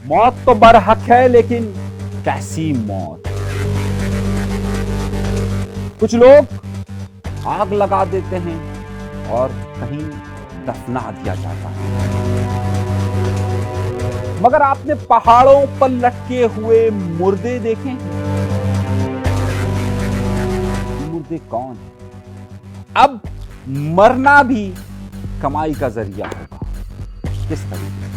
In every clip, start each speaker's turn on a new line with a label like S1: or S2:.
S1: मौत तो बरहक है, लेकिन कैसी मौत। कुछ लोग आग लगा देते हैं और कहीं दफना दिया जाता है, मगर आपने पहाड़ों पर लटके हुए मुर्दे देखे हैं? मुर्दे कौन है? अब मरना भी कमाई का जरिया होगा, किस तरीके से?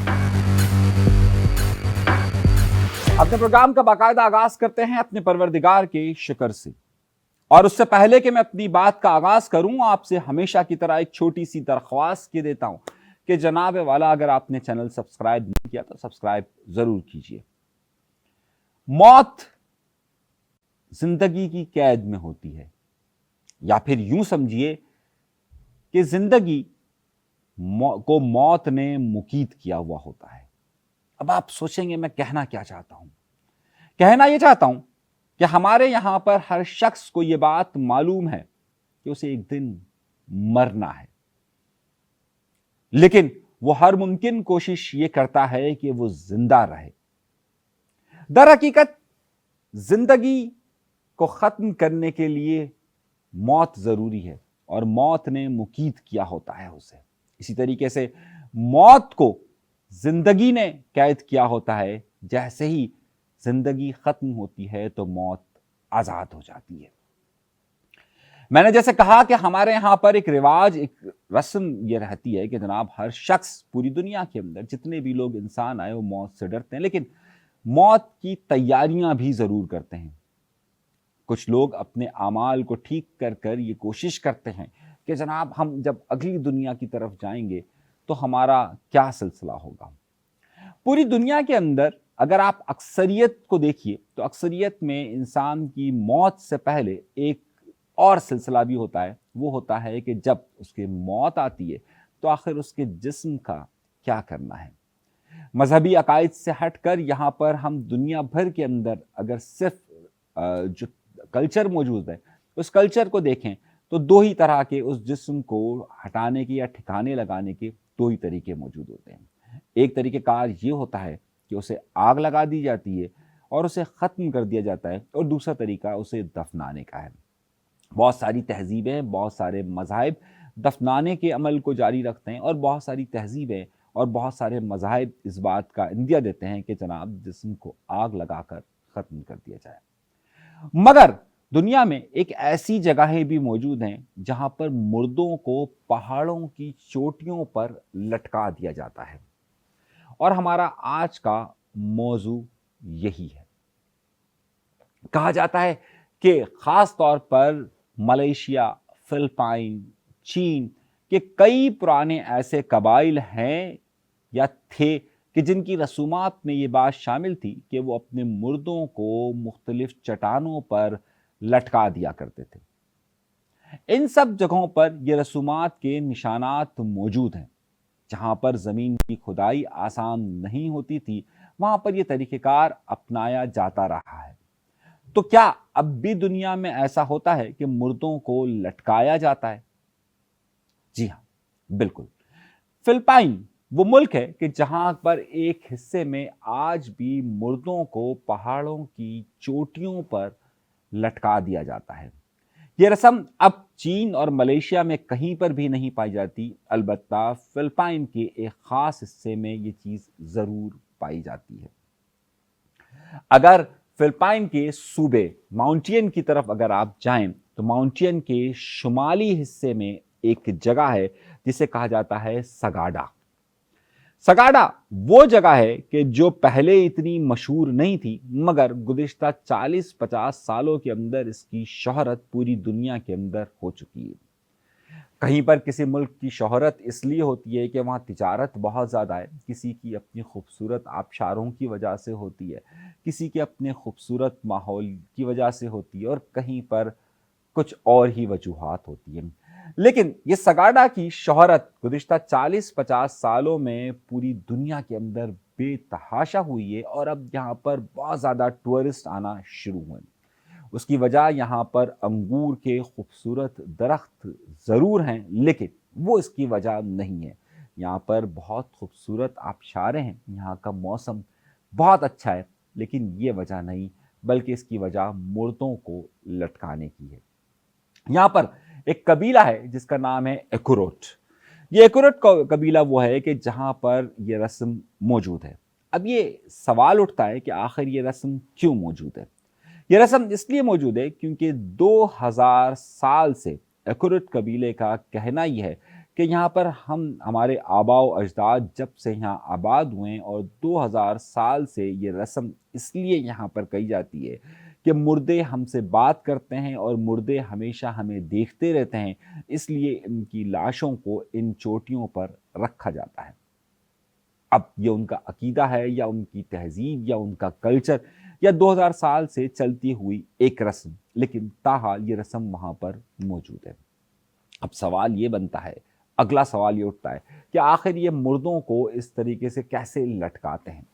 S1: अपने प्रोग्राम का बाकायदा आगाज करते हैं अपने परवरदिगार के शुक्र से। और उससे पहले कि मैं अपनी बात का आगाज करूं, आपसे हमेशा की तरह एक छोटी सी दरख्वास्त की देता हूं कि जनाब वाला, अगर आपने चैनल सब्सक्राइब नहीं किया तो सब्सक्राइब जरूर कीजिए। मौत जिंदगी की कैद में होती है, या फिर यूं समझिए कि जिंदगी को मौत ने मुकीद किया हुआ होता है। अब आप सोचेंगे मैं कहना क्या चाहता हूं। कहना यह चाहता हूं कि हमारे यहां पर हर शख्स को यह बात मालूम है कि उसे एक दिन मरना है, लेकिन वो हर मुमकिन कोशिश ये करता है कि वो जिंदा रहे। दर हकीकत जिंदगी को खत्म करने के लिए मौत जरूरी है, और मौत ने मुकीद किया होता है उसे। इसी तरीके से मौत को जिंदगी ने कैद किया होता है। जैसे ही जिंदगी खत्म होती है तो मौत आजाद हो जाती है। मैंने जैसे कहा कि हमारे यहां पर एक रिवाज, एक रस्म ये रहती है कि जनाब हर शख्स पूरी दुनिया के अंदर जितने भी लोग इंसान आए वो मौत से डरते हैं, लेकिन मौत की तैयारियां भी जरूर करते हैं। कुछ लोग अपने आमाल को ठीक कर कर ये कोशिश करते हैं कि जनाब हम जब अगली दुनिया की तरफ जाएंगे तो हमारा क्या सिलसिला होगा। पूरी दुनिया के अंदर अगर आप अक्सरियत को देखिए तो अक्सरियत में इंसान की मौत से पहले एक और सिलसिला भी होता है। वो होता है कि जब उसकी मौत आती है तो आखिर उसके जिस्म का क्या करना है। मजहबी अकायद से हटकर यहाँ पर हम दुनिया भर के अंदर अगर सिर्फ जो कल्चर मौजूद है उस कल्चर को देखें तो दो ही तरह के उस जिस्म को हटाने के या ठिकाने लगाने के दो ही तरीके मौजूद होते हैं। एक तरीक़ेकार ये होता है कि उसे आग लगा दी जाती है और उसे ख़त्म कर दिया जाता है, और दूसरा तरीका उसे दफनाने का है। बहुत सारी तहजीबें, बहुत सारे मज़ाहिब दफनाने के अमल को जारी रखते हैं, और बहुत सारी तहजीबें और बहुत सारे मज़ाहिब इस बात का इंदिया देते हैं कि जनाब जिस्म को आग लगाकर ख़त्म कर दिया जाए। मगर दुनिया में एक ऐसी जगहें भी मौजूद हैं जहां पर मुर्दों को पहाड़ों की चोटियों पर लटका दिया जाता है, और हमारा आज का मौजू यही है। कहा जाता है कि खास तौर पर मलेशिया, फिलिपाइन, चीन के कई पुराने ऐसे कबाइल हैं या थे कि जिनकी रसूमात में ये बात शामिल थी कि वो अपने मुर्दों को मुख्तलिफ चट्टानों पर लटका दिया करते थे। इन सब जगहों पर ये रसूमात के निशानात मौजूद हैं। जहां पर जमीन की खुदाई आसान नहीं होती थी, वहां पर यह तरीक़ेकार अपनाया जाता रहा है। तो क्या अब भी दुनिया में ऐसा होता है कि मुर्दों को लटकाया जाता है? जी हां, बिल्कुल। फिलिपाइन वो मुल्क है कि जहां पर एक हिस्से में आज भी मुर्दों को पहाड़ों की चोटियों पर लटका दिया जाता है। ये रस्म अब चीन और मलेशिया में कहीं पर भी नहीं पाई जाती, अलबत्ता फिलिपाइन के एक खास हिस्से में ये चीज जरूर पाई जाती है। अगर फिलिपाइन के सूबे माउंटेन की तरफ अगर आप जाएं तो माउंटेन के शुमाली हिस्से में एक जगह है जिसे कहा जाता है सगाडा। सगाडा वो जगह है कि जो पहले इतनी मशहूर नहीं थी, मगर गुज़िश्ता 40-50 सालों के अंदर इसकी शोहरत पूरी दुनिया के अंदर हो चुकी है। कहीं पर किसी मुल्क की शोहरत इसलिए होती है कि वहाँ तिजारत बहुत ज़्यादा है, किसी की अपनी खूबसूरत आबशारों की वजह से होती है, किसी के अपने खूबसूरत माहौल की वजह से होती है, और कहीं पर कुछ और ही वजूहात होती हैं। लेकिन ये सगाडा की शोहरत गुज़िश्ता 40-50 सालों में पूरी दुनिया के अंदर बेतहाशा हुई है, और अब यहाँ पर बहुत ज़्यादा टूरिस्ट आना शुरू हुए। उसकी वजह यहाँ पर अंगूर के खूबसूरत दरख्त ज़रूर हैं, लेकिन वो इसकी वजह नहीं है। यहाँ पर बहुत खूबसूरत आबशारें हैं, यहाँ का मौसम बहुत अच्छा है, लेकिन ये वजह नहीं, बल्कि इसकी वजह मुर्दों को लटकाने की है। यहां पर एक कबीला है जिसका नाम है एकुरोट। ये एकुरोट कबीला वो है कि जहां पर यह रस्म मौजूद है। अब ये सवाल उठता है कि आखिर ये रस्म क्यों मौजूद है। ये रस्म इसलिए मौजूद है क्योंकि 2000 साल से एकुरुट कबीले का कहना यह है कि यहाँ पर हमारे आबाओ अजदाद जब से यहाँ आबाद हुए हैं, और 2000 साल से ये रस्म इसलिए यहाँ पर कही जाती है कि मुर्दे हमसे बात करते हैं और मुर्दे हमेशा हमें देखते रहते हैं, इसलिए इनकी लाशों को इन चोटियों पर रखा जाता है। अब ये उनका अकीदा है या उनकी तहजीब या उनका कल्चर या 2000 साल से चलती हुई एक रस्म, लेकिन ताहाल ये रस्म वहां पर मौजूद है। अब सवाल ये बनता है, अगला सवाल ये उठता है कि आखिर ये मुर्दों को इस तरीके से कैसे लटकाते हैं।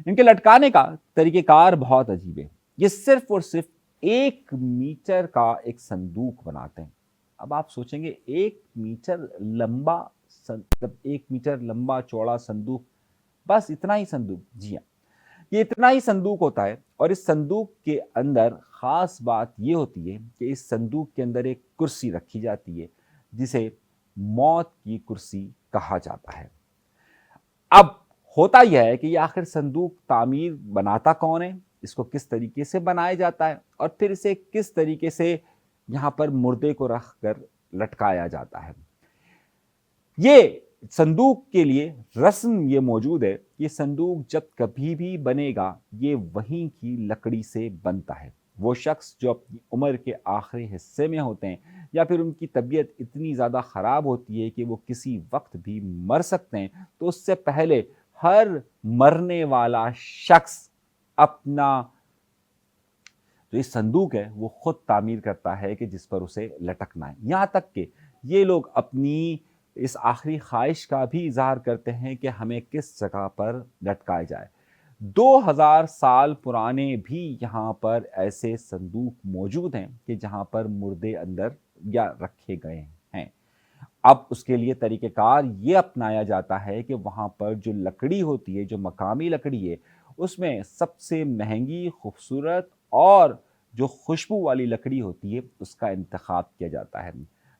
S1: इनके लटकाने का तरीकेकार बहुत अजीब है। ये सिर्फ और सिर्फ 1 मीटर का एक संदूक बनाते हैं। अब आप सोचेंगे 1 मीटर लंबा, 1 मीटर लंबा चौड़ा संदूक, बस इतना ही संदूक? जी हाँ, ये इतना ही संदूक होता है। और इस संदूक के अंदर खास बात ये होती है कि इस संदूक के अंदर एक कुर्सी रखी जाती है जिसे मौत की कुर्सी कहा जाता है। अब होता यह है कि ये आखिर संदूक तामीर बनाता कौन है, इसको किस तरीके से बनाया जाता है, और फिर इसे किस तरीके से यहां पर मुर्दे को रखकर लटकाया जाता है। ये संदूक के लिए रस्म ये मौजूद है। ये संदूक जब कभी भी बनेगा ये वहीं की लकड़ी से बनता है। वो शख्स जो अपनी उम्र के आखिरी हिस्से में होते हैं या फिर उनकी तबीयत इतनी ज़्यादा ख़राब होती है कि वो किसी वक्त भी मर सकते हैं, तो उससे पहले हर मरने वाला शख्स अपना जो इस संदूक है वो खुद तामीर करता है कि जिस पर उसे लटकना है। यहाँ तक कि ये लोग अपनी इस आखिरी ख्वाहिश का भी इजहार करते हैं कि हमें किस जगह पर लटकाया जाए। 2000 साल पुराने भी यहाँ पर ऐसे संदूक मौजूद हैं कि जहाँ पर मुर्दे अंदर या रखे गए हैं। अब उसके लिए तरीक़ेकार ये अपनाया जाता है कि वहाँ पर जो लकड़ी होती है, जो मकामी लकड़ी है, उसमें सबसे महंगी, खूबसूरत और जो खुशबू वाली लकड़ी होती है उसका इंतखाब किया जाता है।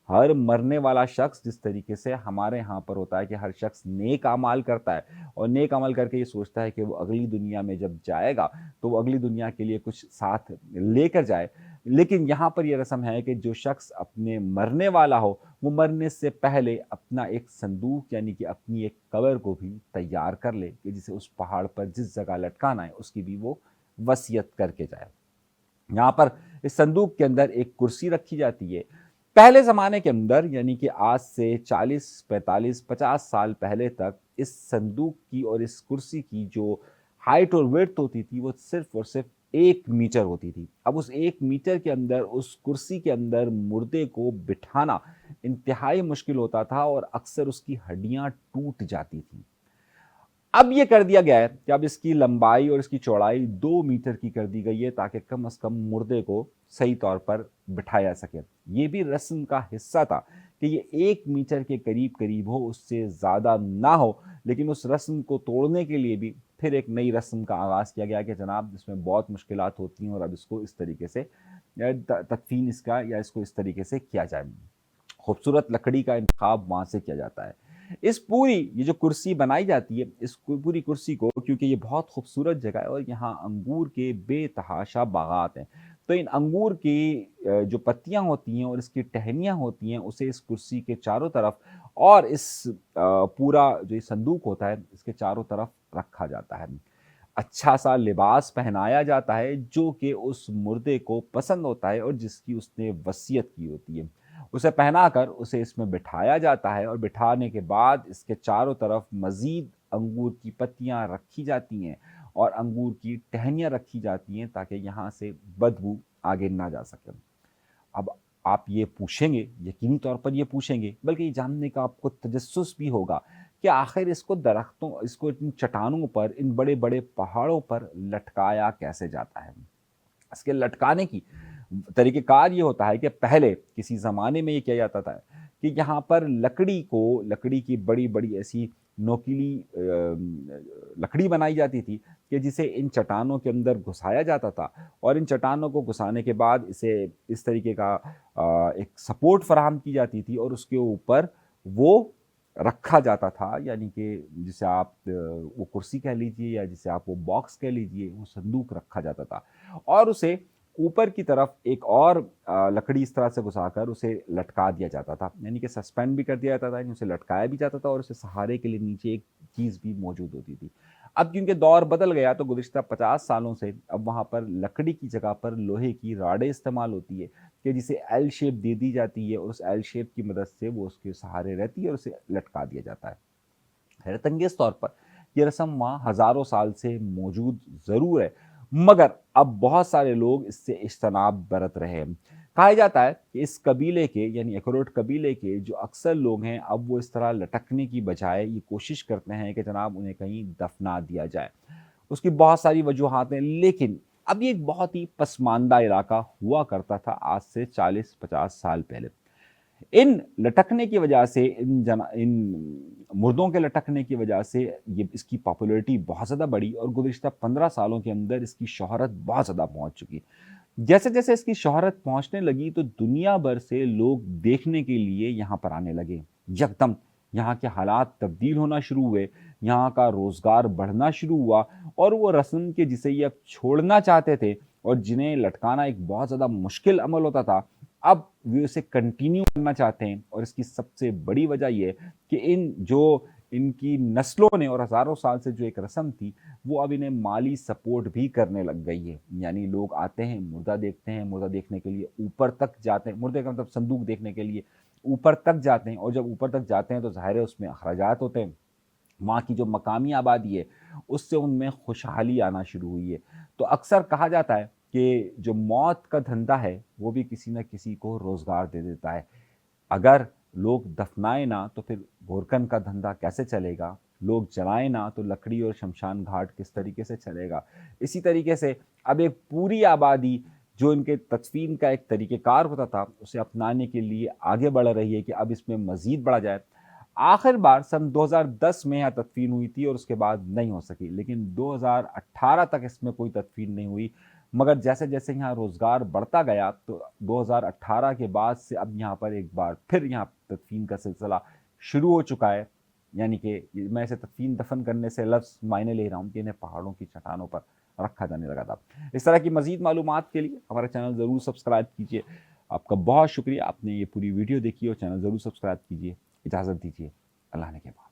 S1: हर मरने वाला शख्स, जिस तरीके से हमारे यहाँ पर होता है कि हर शख्स नेक अमाल करता है और नेक अमल करके ये सोचता है कि वो अगली दुनिया में जब जाएगा तो वो अगली दुनिया के लिए कुछ साथ लेकर जाए, लेकिन यहाँ पर यह रस्म है कि जो शख्स अपने मरने वाला हो वो मरने से पहले अपना एक संदूक यानी कि अपनी एक कब्र को भी तैयार कर ले कि जिसे उस पहाड़ पर जिस जगह लटकाना है उसकी भी वो वसीयत करके जाए। यहाँ पर इस संदूक के अंदर एक कुर्सी रखी जाती है। पहले ज़माने के अंदर यानी कि आज से 40, 45, 50 साल पहले तक इस संदूक की और इस कुर्सी की जो हाइट और विड्थ होती थी वो सिर्फ और सिर्फ 1 मीटर होती थी। अब उस 1 मीटर के अंदर, उस कुर्सी के अंदर मुर्दे को बिठाना इंतहाई मुश्किल होता था और अक्सर उसकी हड्डियां टूट जाती थी। अब ये कर दिया गया है कि अब इसकी लंबाई और इसकी चौड़ाई 2 मीटर की कर दी गई है ताकि कम से कम मुर्दे को सही तौर पर बिठाया सके। ये भी रस्म का हिस्सा था कि ये 1 मीटर के करीब करीब हो, उससे ज़्यादा ना हो, लेकिन उस रस्म को तोड़ने के लिए भी फिर एक नई रस्म का आगाज़ किया गया कि जनाब इसमें बहुत मुश्किलात होती हैं और अब इसको इस तरीके से तदफीन इसका या इसको इस तरीके से किया जाए। खूबसूरत लकड़ी का इंतखाब वहाँ से किया जाता है। इस पूरी ये जो कुर्सी बनाई जाती है, इस पूरी कुर्सी को, क्योंकि ये बहुत खूबसूरत जगह है और यहाँ अंगूर के बेतहाशा बागात हैं, तो इन अंगूर की जो पत्तियां होती हैं और इसकी टहनियां होती हैं उसे इस कुर्सी के चारों तरफ और इस पूरा जो ये संदूक होता है इसके चारों तरफ रखा जाता है। अच्छा सा लिबास पहनाया जाता है जो कि उस मुर्दे को पसंद होता है और जिसकी उसने वसीयत की होती है। उसे पहनाकर उसे इसमें बिठाया जाता है और बिठाने के बाद इसके चारों तरफ मज़ीद अंगूर की पत्तियां रखी जाती हैं और अंगूर की टहनियाँ रखी जाती हैं ताकि यहाँ से बदबू आगे ना जा सके। अब आप ये पूछेंगे, यकीनी तौर पर ये पूछेंगे, बल्कि ये जानने का आपको तजस्सुस भी होगा कि आखिर इसको इन चट्टानों पर, इन बड़े बड़े पहाड़ों पर लटकाया कैसे जाता है। इसके लटकाने की तरीक़ेकार ये होता है कि पहले किसी ज़माने में ये किया जाता था कि यहाँ पर लकड़ी की बड़ी बड़ी ऐसी نوکیلی لکڑی بنائی جاتی تھی کہ جسے ان چٹانوں کے اندر گھسایا جاتا تھا، اور ان چٹانوں کو گھسانے کے بعد اسے اس طریقے کا ایک سپورٹ فراہم کی جاتی تھی، اور اس کے اوپر وہ رکھا جاتا تھا، یعنی کہ جسے آپ وہ کرسی کہہ لیجئے یا جسے آپ وہ باکس کہہ لیجئے، وہ صندوق رکھا جاتا تھا، اور اسے اوپر کی طرف ایک اور لکڑی اس طرح سے گھسا کر اسے لٹکا دیا جاتا تھا، یعنی کہ سسپینڈ بھی کر دیا جاتا تھا، یعنی اسے لٹکایا بھی جاتا تھا، اور اسے سہارے کے لیے نیچے ایک چیز بھی موجود ہوتی تھی۔ اب کیونکہ دور بدل گیا تو گزشتہ 50 سالوں سے اب وہاں پر لکڑی کی جگہ پر لوہے کی راڈیں استعمال ہوتی ہے کہ جسے ایل شیپ دے دی جاتی ہے، اور اس ایل شیپ کی مدد سے وہ اس کے سہارے رہتی ہے اور اسے لٹکا دیا جاتا ہے۔ حیرت انگیز طور پر یہ رسم وہاں ہزاروں سال سے موجود ضرور ہے، مگر اب بہت سارے لوگ اس سے اجتناب برت رہے ہیں۔ کہا جاتا ہے کہ اس قبیلے کے یعنی ایکروٹ قبیلے کے جو اکثر لوگ ہیں، اب وہ اس طرح لٹکنے کی بجائے یہ کوشش کرتے ہیں کہ جناب انہیں کہیں دفنا دیا جائے۔ اس کی بہت ساری وجوہات ہیں، لیکن اب یہ ایک بہت ہی پسماندہ علاقہ ہوا کرتا تھا آج سے 40-50 سال پہلے۔ ان لٹکنے کی وجہ سے ان مردوں کے لٹکنے کی وجہ سے یہ اس کی پاپولیرٹی بہت زیادہ بڑھی، اور گزشتہ 15 سالوں کے اندر اس کی شہرت بہت زیادہ پہنچ چکی۔ جیسے جیسے اس کی شہرت پہنچنے لگی تو دنیا بھر سے لوگ دیکھنے کے لیے یہاں پر آنے لگے۔ یکدم یہاں کے حالات تبدیل ہونا شروع ہوئے، یہاں کا روزگار بڑھنا شروع ہوا، اور وہ رسم کے جسے یہ اب چھوڑنا چاہتے تھے اور جنہیں لٹکانا ایک بہت زیادہ مشکل عمل ہوتا تھا، اب وہ اسے کنٹینیو کرنا چاہتے ہیں۔ اور اس کی سب سے بڑی وجہ یہ ہے کہ ان کی نسلوں نے اور ہزاروں سال سے جو ایک رسم تھی وہ اب انہیں مالی سپورٹ بھی کرنے لگ گئی ہے، یعنی لوگ آتے ہیں، مردہ دیکھتے ہیں، مردہ دیکھنے کے لیے اوپر تک جاتے ہیں، مردے کا مطلب صندوق دیکھنے کے لیے اوپر تک جاتے ہیں، اور جب اوپر تک جاتے ہیں تو ظاہر ہے اس میں اخراجات ہوتے ہیں۔ وہاں کی جو مقامی آبادی ہے اس سے ان میں خوشحالی آنا شروع ہوئی ہے۔ تو اکثر کہا جاتا ہے کہ جو موت کا دھندا ہے وہ بھی کسی نہ کسی کو روزگار دے دیتا ہے۔ اگر لوگ دفنائے نہ تو پھر گورکن کا دھندا کیسے چلے گا؟ لوگ جلائے نہ تو لکڑی اور شمشان گھاٹ کس طریقے سے چلے گا؟ اسی طریقے سے اب ایک پوری آبادی جو ان کے تدفین کا ایک طریقہ کار ہوتا تھا اسے اپنانے کے لیے آگے بڑھ رہی ہے کہ اب اس میں مزید بڑھا جائے۔ آخر بار سن 2010 میں یہاں تدفین ہوئی تھی اور اس کے بعد نہیں ہو سکی، لیکن 2018 تک اس میں کوئی تدفین نہیں ہوئی، مگر جیسے جیسے یہاں روزگار بڑھتا گیا تو 2018 کے بعد سے اب یہاں پر ایک بار پھر یہاں تدفین کا سلسلہ شروع ہو چکا ہے، یعنی کہ میں اسے تدفین دفن کرنے سے لفظ معنی لے رہا ہوں کہ انہیں پہاڑوں کی چٹانوں پر رکھا جانے لگا تھا۔ اس طرح کی مزید معلومات کے لیے ہمارا چینل ضرور سبسکرائب کیجیے۔ آپ کا بہت شکریہ، آپ نے یہ پوری ویڈیو دیکھی اور چینل ضرور سبسکرائب کیجیے۔ اجازت دیجیے، اللہ نے کے بعد۔